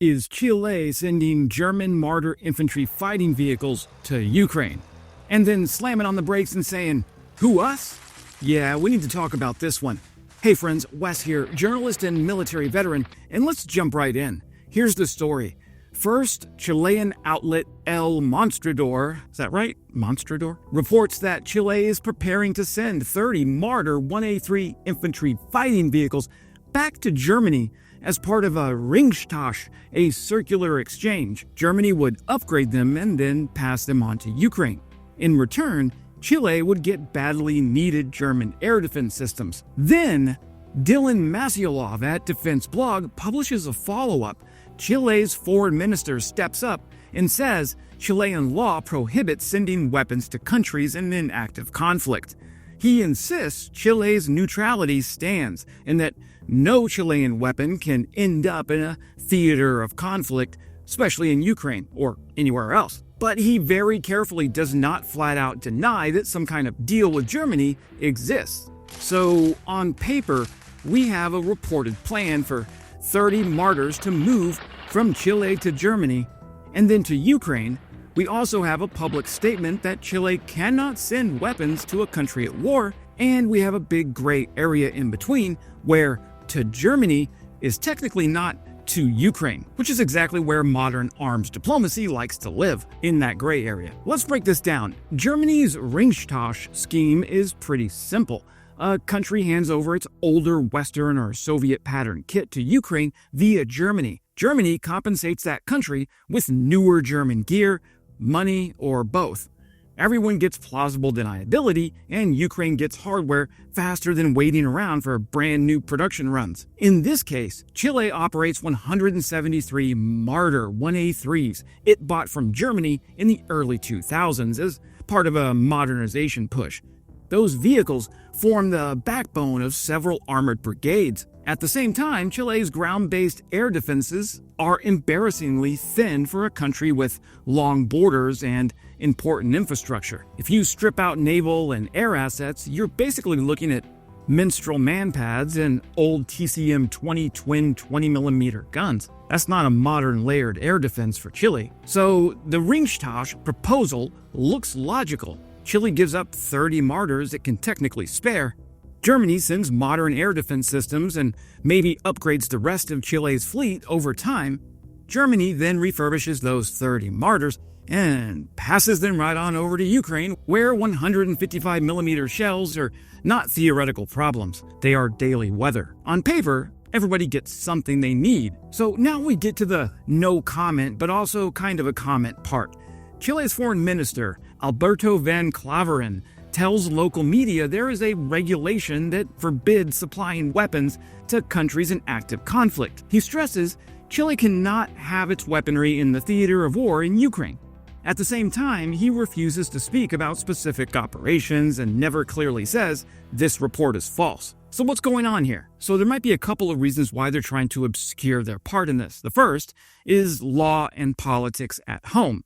Is Chile sending German Marder infantry fighting vehicles to Ukraine? And then slamming on the brakes and saying, "Who, us?" Yeah, we need to talk about this one. Hey friends, Wes here, journalist and military veteran, and let's jump right in. Here's the story. First, Chilean outlet El Monstrador, is that right? Monstrador? Reports that Chile is preparing to send 30 Marder 1A3 infantry fighting vehicles back to Germany as part of a Ringtausch, a circular exchange. Germany would upgrade them and then pass them on to Ukraine. In return, Chile would get badly needed German air defense systems. Then, Dylan Masiolov at Defense Blog publishes a follow-up. Chile's foreign minister steps up and says Chilean law prohibits sending weapons to countries in an active conflict. He insists Chile's neutrality stands and that no Chilean weapon can end up in a theater of conflict, especially in Ukraine or anywhere else. But he very carefully does not flat out deny that some kind of deal with Germany exists. So, on paper, we have a reported plan for 30 Marders to move from Chile to Germany, and then to Ukraine. We also have a public statement that Chile cannot send weapons to a country at war, and we have a big gray area in between where to Germany is technically not to Ukraine, which is exactly where modern arms diplomacy likes to live, in that gray area. Let's break this down. Germany's Ringtausch scheme is pretty simple. A country hands over its older Western or Soviet pattern kit to Ukraine via Germany. Germany compensates that country with newer German gear, money, or both. Everyone gets plausible deniability, and Ukraine gets hardware faster than waiting around for brand new production runs. In this case, Chile operates 173 Marder 1A3s it bought from Germany in the early 2000s as part of a modernization push. Those vehicles form the backbone of several armored brigades. At the same time, Chile's ground-based air defenses are embarrassingly thin for a country with long borders and important infrastructure. If you strip out naval and air assets, you're basically looking at minstrel manpads and old TCM-20 twin 20mm guns. That's not a modern layered air defense for Chile. So the Ringtausch proposal looks logical. Chile gives up 30 Marders it can technically spare. Germany sends modern air defense systems and maybe upgrades the rest of Chile's fleet over time. Germany then refurbishes those 30 Marders and passes them right on over to Ukraine, where 155mm shells are not theoretical problems. They are daily weather. On paper, everybody gets something they need. So now we get to the no comment, but also kind of a comment part. Chile's foreign minister, Alberto van Klaveren, tells local media there is a regulation that forbids supplying weapons to countries in active conflict. He stresses Chile cannot have its weaponry in the theater of war in Ukraine. At the same time, he refuses to speak about specific operations and never clearly says this report is false. So what's going on here? So there might be a couple of reasons why they're trying to obscure their part in this. The first is law and politics at home.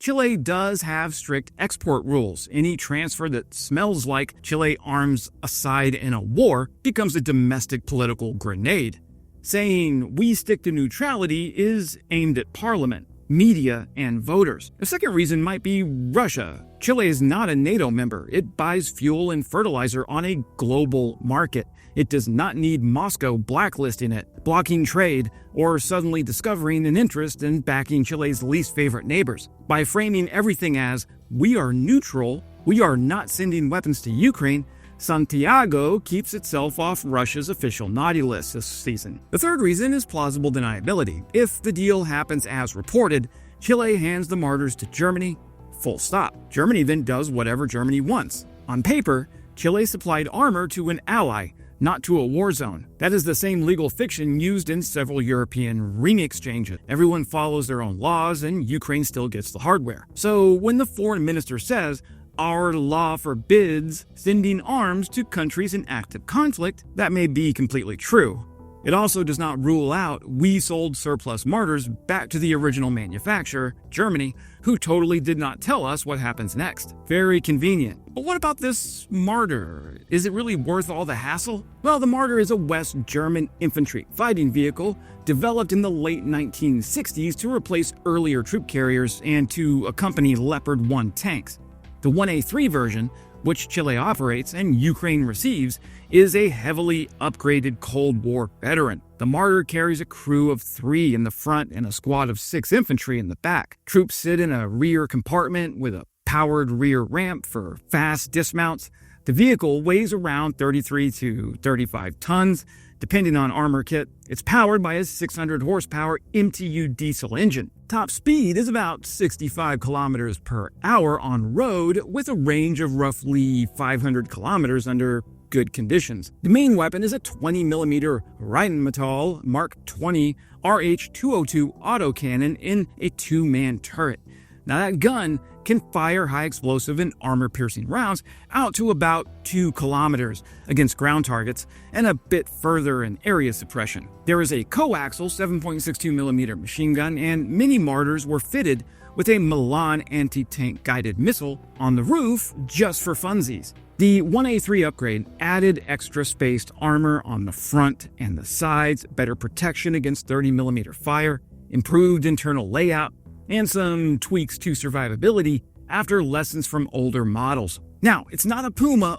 Chile does have strict export rules. Any transfer that smells like Chile arms a side in a war becomes a domestic political grenade. Saying we stick to neutrality is aimed at parliament, media, and voters. The second reason might be Russia. Chile is not a NATO member. It buys fuel and fertilizer on a global market. It does not need Moscow blacklisting it, blocking trade, or suddenly discovering an interest in backing Chile's least favorite neighbors. By framing everything as, we are neutral, we are not sending weapons to Ukraine, Santiago keeps itself off Russia's official naughty list this season. The third reason is plausible deniability. If the deal happens as reported, Chile hands the Marders to Germany, full stop. Germany then does whatever Germany wants. On paper, Chile supplied armor to an ally, not to a war zone. That is the same legal fiction used in several European ring exchanges. Everyone follows their own laws and Ukraine still gets the hardware. So when the foreign minister says, our law forbids sending arms to countries in active conflict, that may be completely true. It also does not rule out we sold surplus Marders back to the original manufacturer, Germany, who totally did not tell us what happens next. Very convenient. But what about this Marder? Is it really worth all the hassle? Well, the Marder is a West German infantry fighting vehicle developed in the late 1960s to replace earlier troop carriers and to accompany Leopard 1 tanks. The 1A3 version, which Chile operates and Ukraine receives, is a heavily upgraded Cold War veteran. The Marder carries a crew of 3 in the front and a squad of 6 infantry in the back. Troops sit in a rear compartment with a powered rear ramp for fast dismounts. The vehicle weighs around 33 to 35 tons, depending on armor kit. It's powered by a 600 horsepower MTU diesel engine. Top speed is about 65 kilometers per hour on road, with a range of roughly 500 kilometers under good conditions. The main weapon is a 20mm Rheinmetall Mark 20 RH-202 autocannon in a 2-man turret. Now that gun can fire high explosive and armor-piercing rounds out to about 2 kilometers against ground targets and a bit further in area suppression. There is a coaxial 7.62mm machine gun, and many Marders were fitted with a Milan anti-tank guided missile on the roof just for funsies. The 1A3 upgrade added extra spaced armor on the front and the sides, better protection against 30mm fire, improved internal layout, and some tweaks to survivability after lessons from older models. Now, it's not a Puma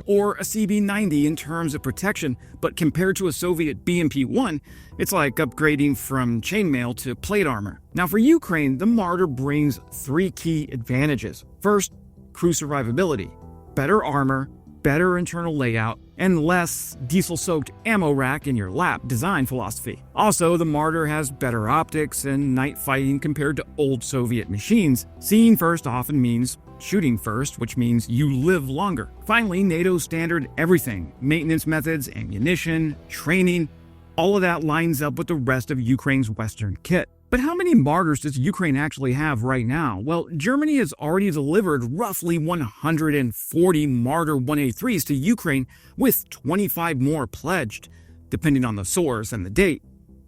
or a CB90 in terms of protection, but compared to a Soviet BMP-1, it's like upgrading from chainmail to plate armor. Now, for Ukraine, the Marder brings 3 key advantages. First, crew survivability, better armor, better internal layout, and less diesel-soaked ammo rack in your lap design philosophy. Also, the Marder has better optics and night fighting compared to old Soviet machines. Seeing first often means shooting first, which means you live longer. Finally, NATO's standard everything, maintenance methods, ammunition, training, all of that lines up with the rest of Ukraine's Western kit. But how many Marders does Ukraine actually have right now? Well, Germany has already delivered roughly 140 Marder 1A3s to Ukraine, with 25 more pledged, depending on the source and the date.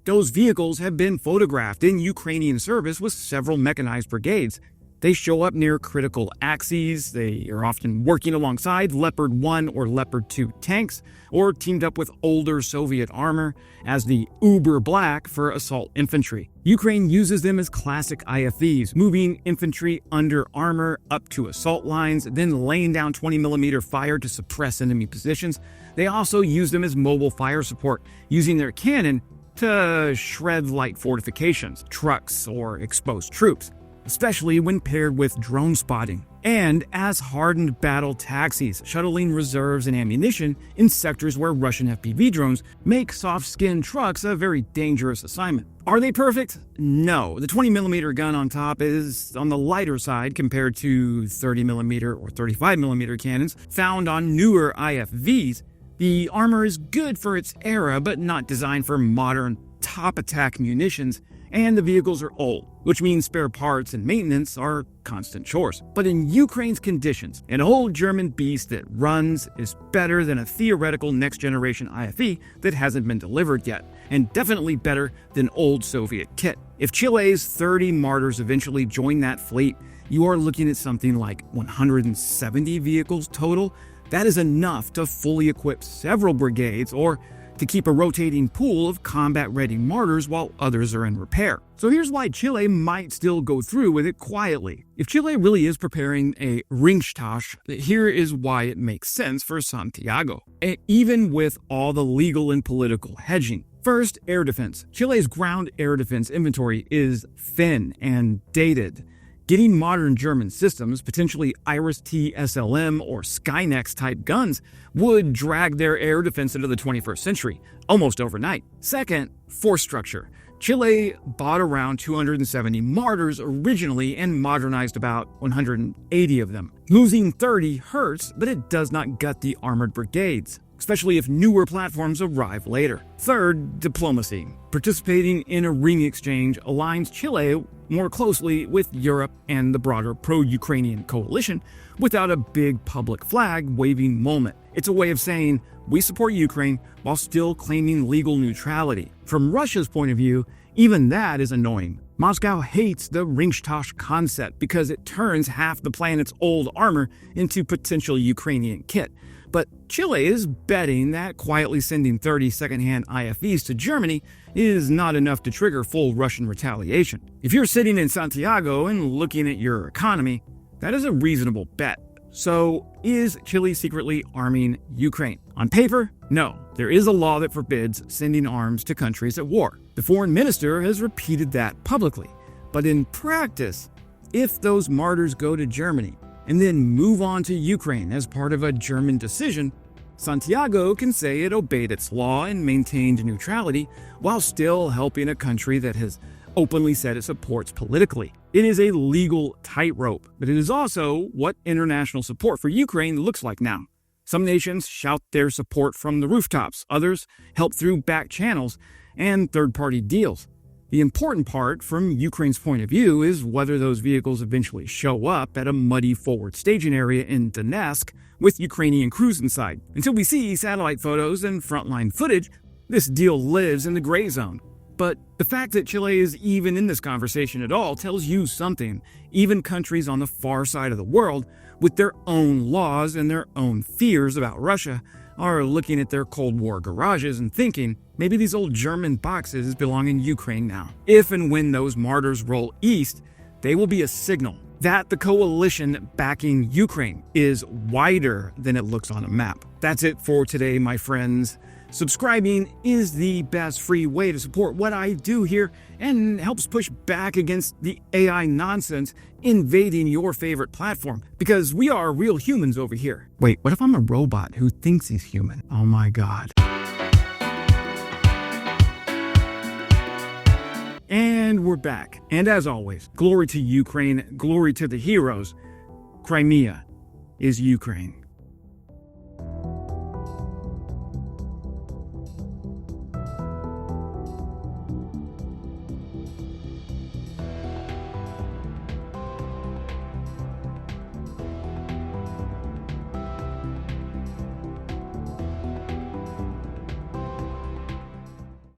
Those vehicles have been photographed in Ukrainian service with several mechanized brigades. They show up near critical axes, they are often working alongside Leopard 1 or Leopard 2 tanks, or teamed up with older Soviet armor as the Uber Black for assault infantry. Ukraine uses them as classic IFVs, moving infantry under armor up to assault lines, then laying down 20mm fire to suppress enemy positions. They also use them as mobile fire support, using their cannon to shred light fortifications, trucks, or exposed troops, especially when paired with drone spotting, and as hardened battle taxis, shuttling reserves and ammunition in sectors where Russian FPV drones make soft-skinned trucks a very dangerous assignment. Are they perfect? No. The 20mm gun on top is on the lighter side compared to 30mm or 35mm cannons found on newer IFVs. The armor is good for its era, but not designed for modern top-attack munitions, and the vehicles are old, which means spare parts and maintenance are constant chores. But in Ukraine's conditions, an old German beast that runs is better than a theoretical next-generation IFV that hasn't been delivered yet, and definitely better than old Soviet kit. If Chile's 30 Marders eventually join that fleet, you are looking at something like 170 vehicles total. That is enough to fully equip several brigades, or to keep a rotating pool of combat-ready Marders while others are in repair. So here's why Chile might still go through with it quietly. If Chile really is preparing a Ringtausch, here is why it makes sense for Santiago, even with all the legal and political hedging. First, air defense. Chile's ground air defense inventory is thin and dated. Getting modern German systems, potentially Iris-T SLM or Skynex-type guns, would drag their air defense into the 21st century, almost overnight. Second, force structure. Chile bought around 270 Marders originally and modernized about 180 of them. Losing 30 hurts, but it does not gut the armored brigades, especially if newer platforms arrive later. Third, diplomacy. Participating in a ring exchange aligns Chile more closely with Europe and the broader pro-Ukrainian coalition without a big public flag waving moment. It's a way of saying, we support Ukraine while still claiming legal neutrality. From Russia's point of view, even that is annoying. Moscow hates the Ringtausch concept because it turns half the planet's old armor into potential Ukrainian kit. But Chile is betting that quietly sending 30 secondhand IFVs to Germany is not enough to trigger full Russian retaliation. If you're sitting in Santiago and looking at your economy, that is a reasonable bet. So, is Chile secretly arming Ukraine? On paper, no. There is a law that forbids sending arms to countries at war. The foreign minister has repeated that publicly. But in practice, if those Marders go to Germany and then move on to Ukraine as part of a German decision, Santiago can say it obeyed its law and maintained neutrality while still helping a country that has openly said it supports politically. It is a legal tightrope, but it is also what international support for Ukraine looks like now. Some nations shout their support from the rooftops, others help through back channels and third-party deals. The important part, from Ukraine's point of view, is whether those vehicles eventually show up at a muddy forward staging area in Donetsk with Ukrainian crews inside. Until we see satellite photos and frontline footage, this deal lives in the gray zone. But the fact that Chile is even in this conversation at all tells you something. Even countries on the far side of the world, with their own laws and their own fears about Russia, are looking at their Cold War garages and thinking, maybe these old German boxes belong in Ukraine now. If and when those Marders roll east, they will be a signal that the coalition backing Ukraine is wider than it looks on a map. That's it for today, my friends. Subscribing is the best free way to support what I do here and helps push back against the AI nonsense invading your favorite platform, because we are real humans over here. Wait, what if I'm a robot who thinks he's human? Oh my god. And we're back. And as always, glory to Ukraine, glory to the heroes. Crimea is Ukraine.